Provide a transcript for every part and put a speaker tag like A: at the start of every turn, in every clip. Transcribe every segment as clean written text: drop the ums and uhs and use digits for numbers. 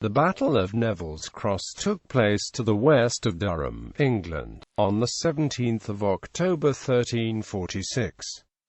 A: The Battle of Neville's Cross took place to the west of Durham, England, on the 17th of October 1346.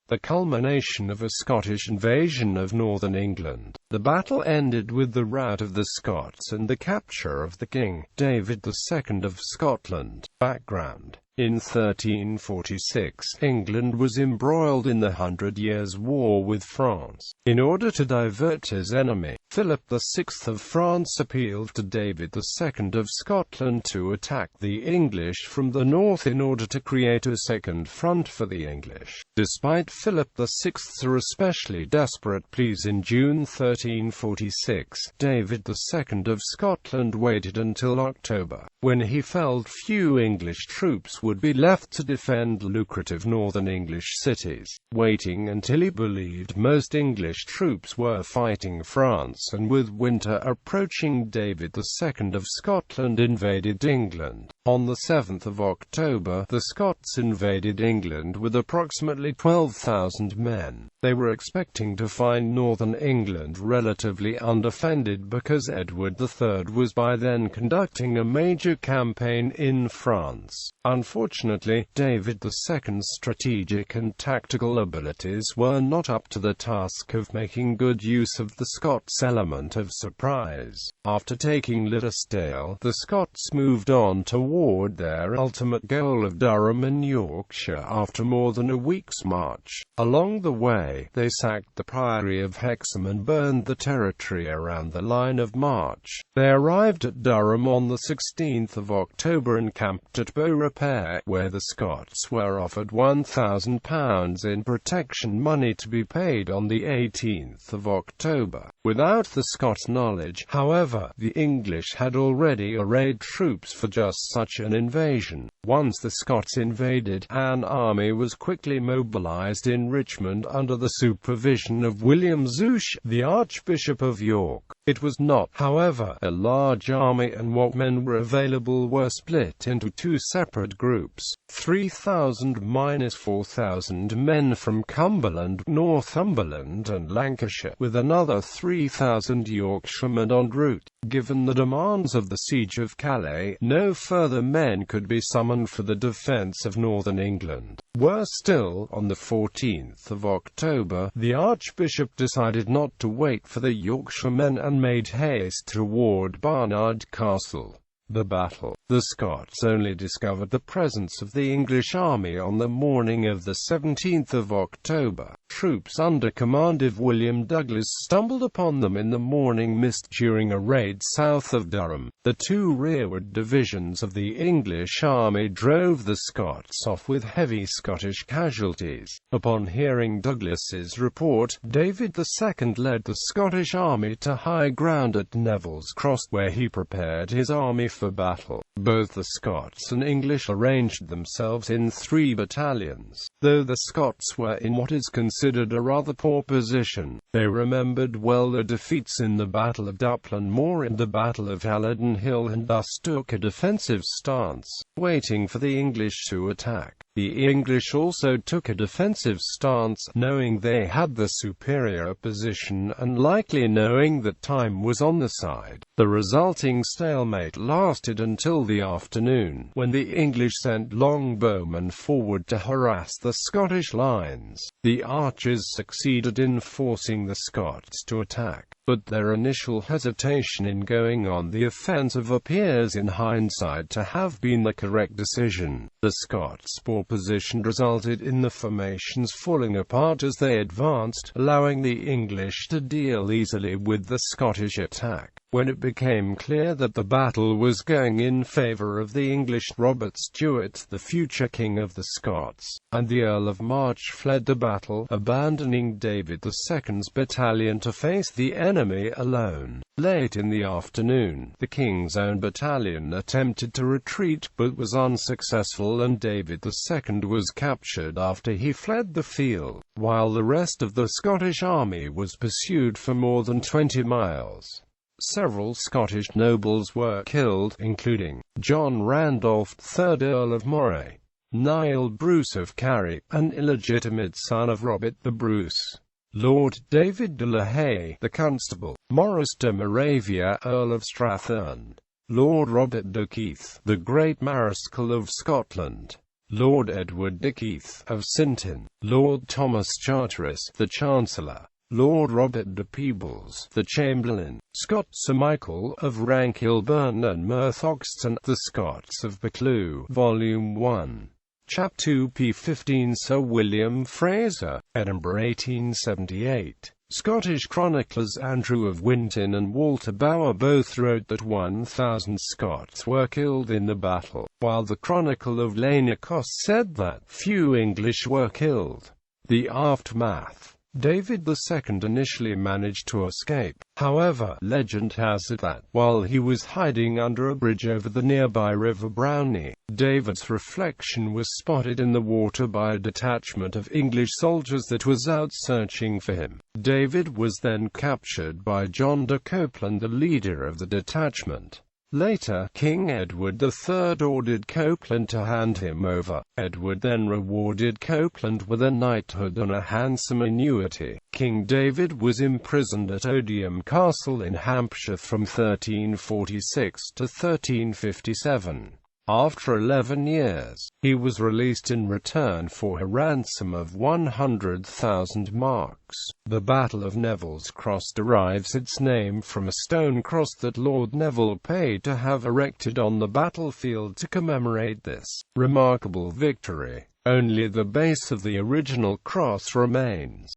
A: The culmination of a Scottish invasion of northern England. The battle ended with the rout of the Scots and the capture of the King, David II of Scotland. Background: in 1346, England was embroiled in the 100 Years' War with France. In order to divert his enemy, Philip VI of France appealed to David II of Scotland to attack the English from the north in order to create a second front for the English. Despite Philip VI's especially desperate pleas in June 1346, David II of Scotland waited until October, when he felt few English troops would be left to defend lucrative northern English cities. Waiting until he believed most English troops were fighting France, and with winter approaching, David II of Scotland invaded England. On the 7th of October, the Scots invaded England with approximately 12,000 men. They were expecting to find northern England relatively undefended because Edward III was by then conducting a major campaign in France. Unfortunately, David II's strategic and tactical abilities were not up to the task of making good use of the Scots' element of surprise. After taking Liddesdale, the Scots moved on toward their ultimate goal of Durham in Yorkshire after more than a week's march. Along the way, they sacked the Priory of Hexham and burned the territory around the line of march. They arrived at Durham on the 16th of October and camped at Beaurepaire, where the Scots were offered £1,000 in protection money to be paid on the 18th of October. Without the Scots' knowledge, however, the English had already arrayed troops for just such an invasion. Once the Scots invaded, an army was quickly mobilized in Richmond under the supervision of William Zouche, the Archbishop of York. It was not, however, a large army, and what men were available were split into two separate groups: 3,000–4,000 men from Cumberland, Northumberland and Lancashire, with another 3,000 Yorkshiremen en route. Given the demands of the Siege of Calais, no further men could be summoned for the defence of northern England. Worse still, on the 14th of October, the Archbishop decided not to wait for the Yorkshiremen and made haste toward Barnard Castle. The battle. The Scots only discovered the presence of the English army on the morning of the 17th of October. Troops under command of William Douglas stumbled upon them in the morning mist during a raid south of Durham. The two rearward divisions of the English army drove the Scots off with heavy Scottish casualties. Upon hearing Douglas's report, David II led the Scottish army to high ground at Neville's Cross, where he prepared his army for battle. Both the Scots and English arranged themselves in 3 battalions. Though the Scots were in what is considered a rather poor position, they remembered well their defeats in the Battle of Duplin Moor and the Battle of Halidon Hill, and thus took a defensive stance, waiting for the English to attack. The English also took a defensive stance, knowing they had the superior position and likely knowing that time was on their side. The resulting stalemate lasted until the afternoon, when the English sent longbowmen forward to harass the Scottish lines. The archers succeeded in forcing the Scots to attack, but their initial hesitation in going on the offensive appears in hindsight to have been the correct decision. The Scots' poor position resulted in the formations falling apart as they advanced, allowing the English to deal easily with the Scottish attack. When it became clear that the battle was going in favour of the English, Robert Stewart, the future King of the Scots, and the Earl of March fled the battle, abandoning David II's battalion to face the enemy alone. Late in the afternoon, the King's own battalion attempted to retreat, but was unsuccessful, and David II was captured after he fled the field, while the rest of the Scottish army was pursued for more than 20 miles. Several Scottish nobles were killed, including John Randolph, 3rd Earl of Moray, Niall Bruce of Carey, an illegitimate son of Robert the Bruce. Lord David de la Haye, the Constable; Maurice de Moravia, Earl of Strathearn; Lord Robert de Keith, the Great Mareschal of Scotland; Lord Edward de Keith, of Sinton; Lord Thomas Charteris, the Chancellor; Lord Robert de Peebles, the Chamberlain; Scott Sir Michael, of Rankilburn and Merthoxton; The Scots of Buccleuch, Volume 1. Chap 2 p. 15. Sir William Fraser, Edinburgh 1878. Scottish chroniclers Andrew of Winton and Walter Bower both wrote that 1,000 Scots were killed in the battle, while the Chronicle of Lanercost said that few English were killed. The aftermath. David II initially managed to escape. However, legend has it that, while he was hiding under a bridge over the nearby River Brownie, David's reflection was spotted in the water by a detachment of English soldiers that was out searching for him. David was then captured by John de Copeland, the leader of the detachment. Later, King Edward III ordered Copeland to hand him over. Edward then rewarded Copeland with a knighthood and a handsome annuity. King David was imprisoned at Odium Castle in Hampshire from 1346 to 1357. After 11 years, he was released in return for a ransom of 100,000 marks. The Battle of Neville's Cross derives its name from a stone cross that Lord Neville paid to have erected on the battlefield to commemorate this remarkable victory. Only the base of the original cross remains.